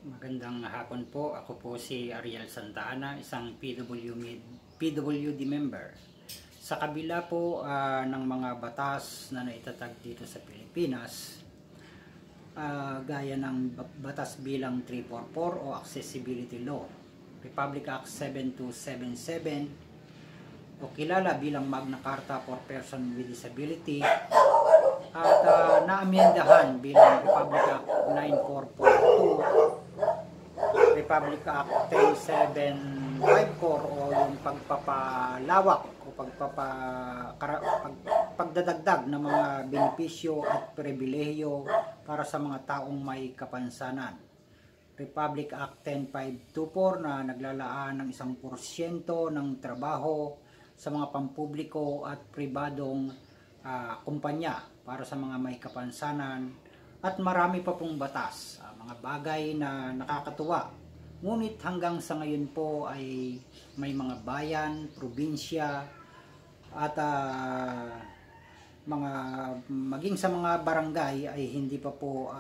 Magandang hapon po. Ako po si Ariel Santa Ana, isang PWD member. Sa kabila po ng mga batas na naitatag dito sa Pilipinas, gaya ng Batas Bilang 344 o Accessibility Law, Republic Act 7277 o kilala bilang Magna Carta for Person with Disability, at naamyendahan bilang Republic Act 9442, Republic Act 3754 o yung pagpapalawak o pagdadagdag ng mga benepisyo at pribilehiyo para sa mga taong may kapansanan. Republic Act 10524 na naglalaan ng 1% ng trabaho sa mga pampubliko at pribadong kumpanya para sa mga may kapansanan, at marami pa pong batas, mga bagay na nakakatuwa. Ngunit hanggang sa ngayon po ay may mga bayan, probinsya at maging sa mga barangay ay hindi pa po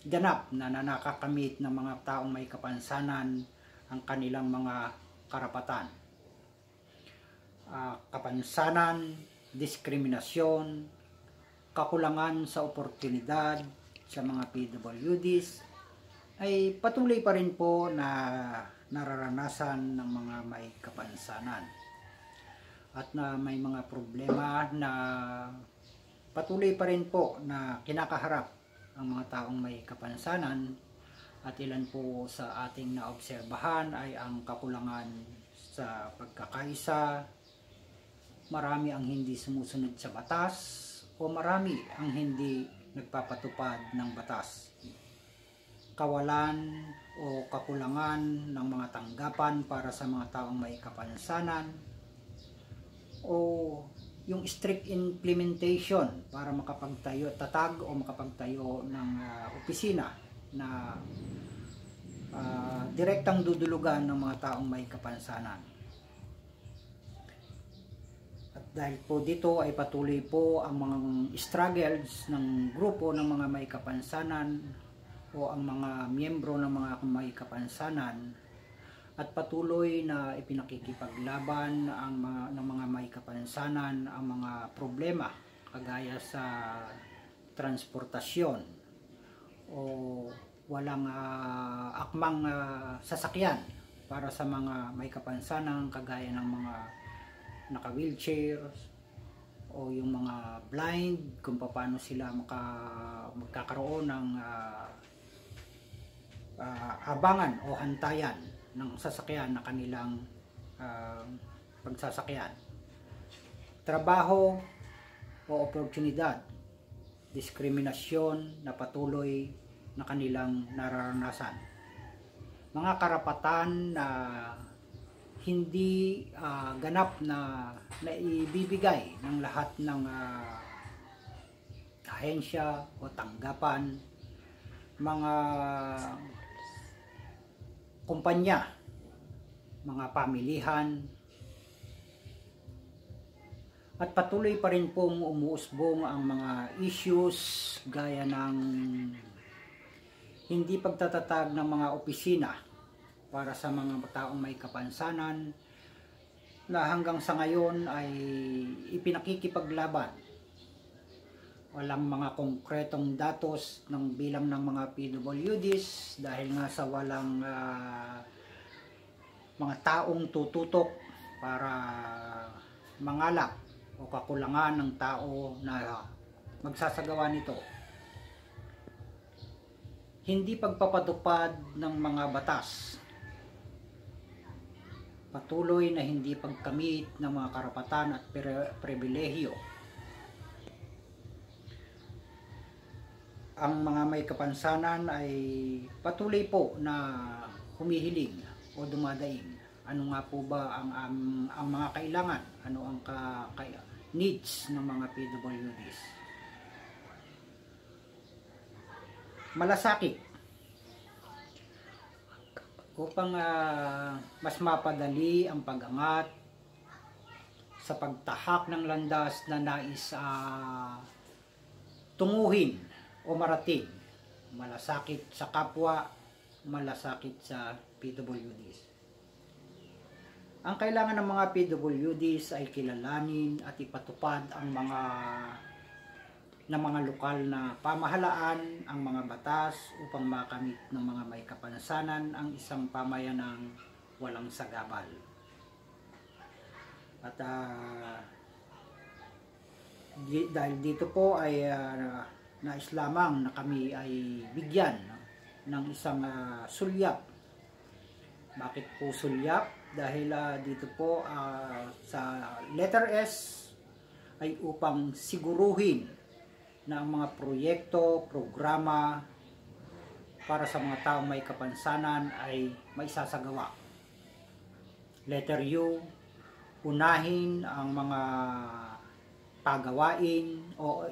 ganap na nakakamit ng mga taong may kapansanan ang kanilang mga karapatan. Kapansanan, diskriminasyon, kakulangan sa oportunidad sa mga PWDs ay patuloy pa rin po na nararanasan ng mga may kapansanan, at na may mga problema na patuloy pa rin po na kinakaharap ang mga taong may kapansanan. At ilan po sa ating naobserbahan ay ang kakulangan sa pagkakaisa, marami ang hindi sumusunod sa batas o marami ang hindi nagpapatupad ng batas, kawalan o kakulangan ng mga tanggapan para sa mga taong may kapansanan, o yung strict implementation para tatag o makapagtayo ng opisina na direktang dudulugan ng mga taong may kapansanan. Dahil po dito ay patuloy po ang mga struggles ng grupo ng mga may kapansanan o ang mga miyembro ng mga may kapansanan, at patuloy na ipinakikipaglaban ng mga may kapansanan ang mga problema kagaya sa transportasyon o walang akmang sasakyan para sa mga may kapansanan, kagaya ng mga naka-wheelchair o yung mga blind, kung paano sila magkakaroon ng abangan o hantayan ng sasakyan na kanilang pagsasakyan. Trabaho o oportunidad, diskriminasyon na patuloy na kanilang nararanasan. Mga karapatan na hindi ganap na ibibigay ng lahat ng ahensya o tanggapan, mga kumpanya, mga pamilihan, at patuloy pa rin pong umuusbong ang mga issues gaya ng hindi pagtatatag ng mga opisina para sa mga taong may kapansanan, na hanggang sa ngayon ay ipinakikipaglaban. Walang mga konkretong datos ng bilang ng mga PWDs dahil nga sa walang mga taong tututok para mangalap o kakulangan ng tao na magsasagawa nito. Hindi pagpapatupad ng mga batas, patuloy na hindi pagkamit ng mga karapatan at pribilehiyo. Ang mga may kapansanan ay patuloy po na humihiling o dumadaing. Ano nga po ba ang mga kailangan? Ano ang needs ng mga PWDs? Malasakit upang mas mapadali ang pag-angat sa pagtahak ng landas na nais tunguhin o marating. Malasakit sa kapwa malasakit sa PWDs. Ang kailangan ng mga PWDs ay kilalanin at ipatupad ang mga lokal na pamahalaan, ang mga batas upang makamit ng mga may kapansanan ang isang pamayanang walang sagabal. At dahil dito po ay nais lamang na kami ay bigyan ng isang sulyap. Bakit po sulyap? Dahil dito po sa letter S ay upang siguruhin na ang mga proyekto, programa para sa mga taong may kapansanan ay maisasagawa. Letter U, unahin ang mga pagawain o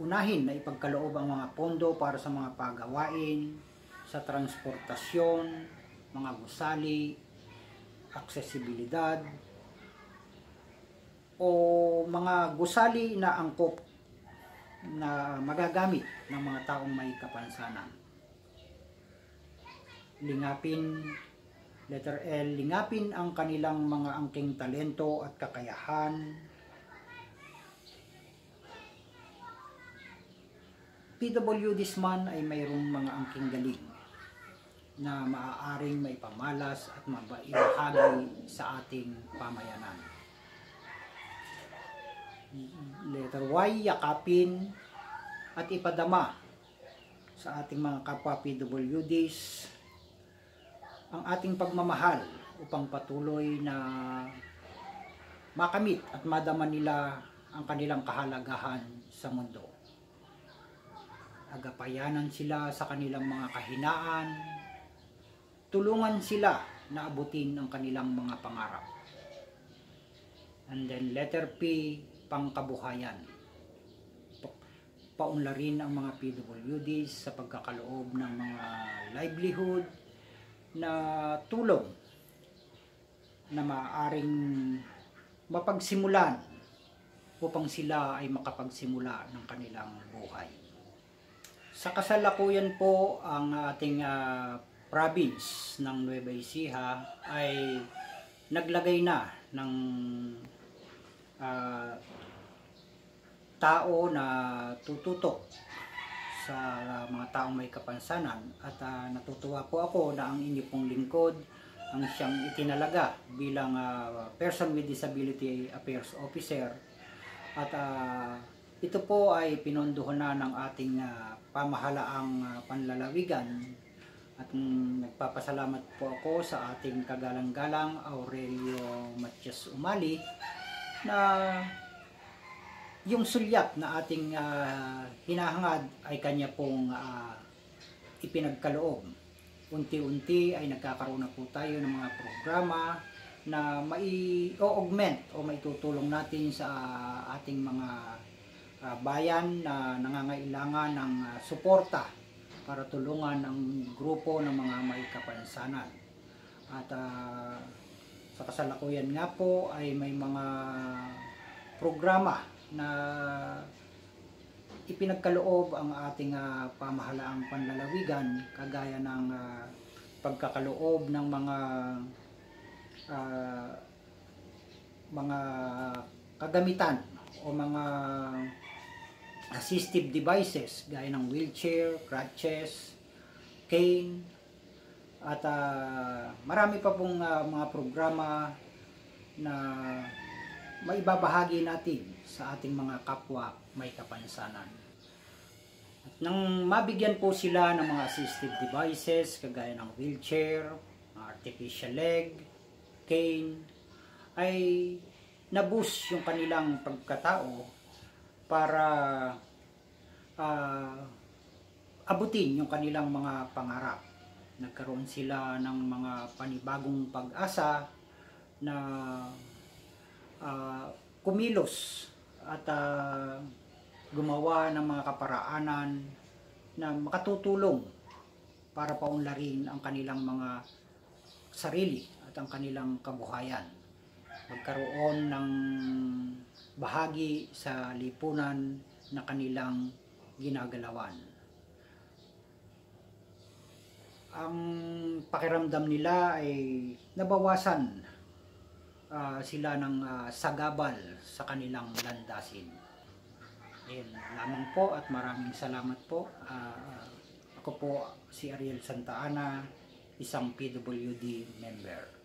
unahin na ipagkaloob ang mga pondo para sa mga pagawain sa transportasyon, mga gusali, aksesibilidad, o mga gusali na angkop na magagamit ng mga taong may kapansanan. Letter L, lingapin ang kanilang mga angking talento at kakayahan. PWDs man ay mayroong mga angking galing na maaaring maipamalas at maibahagi sa ating pamayanan. Letter Y, yakapin at ipadama sa ating mga kapwa PWDs ang ating pagmamahal upang patuloy na makamit at madama nila ang kanilang kahalagahan sa mundo. Agapayanan sila sa kanilang mga kahinaan, tulungan sila na abutin ang kanilang mga pangarap. And then letter P, pangkabuhayan. Paunlarin ang mga PWDs sa pagkakaloob ng mga livelihood na tulong na maaaring mapagsimulan upang sila ay makapagsimula ng kanilang buhay. Sa kasalukuyan po, ang ating province ng Nueva Ecija ay naglagay na ng tao na tututok sa mga taong may kapansanan, at natutuwa po ako na ang inyo pong lingkod ang siyang itinalaga bilang Person with Disability Affairs Officer, at ito po ay pinondohan na ng ating pamahalaang panlalawigan, at nagpapasalamat po ako sa ating kagalang-galang Aurelio Matias Umali na yung sulyap na ating hinahangad ay kanya pong ipinagkaloob. Unti-unti ay nagkakaroon na po tayo ng mga programa na mai-augment o maitutulong natin sa ating mga bayan na nangangailangan ng suporta para tulungan ang grupo ng mga may kapansanan. At sa kasalukuyan nga po ay may mga programa na ipinagkaloob ang ating pamahalaang panlalawigan, kagaya ng pagkakaloob ng mga kagamitan o mga assistive devices gaya ng wheelchair, crutches, cane, at marami pa pong mga programa na maibabahagi natin sa ating mga kapwa may kapansanan. At nang mabigyan po sila ng mga assistive devices kagaya ng wheelchair, artificial leg, cane, ay na-boost yung kanilang pagkatao para abutin yung kanilang mga pangarap. Nagkaroon sila ng mga panibagong pag-asa na kumilos at gumawa ng mga kaparaanan na makatutulong para paunlarin ang kanilang mga sarili at ang kanilang kabuhayan. Magkaroon ng bahagi sa lipunan na kanilang ginagalawan. ang pakiramdam nila ay nabawasan sila ng sagabal sa kanilang landasin. Ayun lamang po at maraming salamat po. Ako po si Ariel Santa Ana, isang PWD member.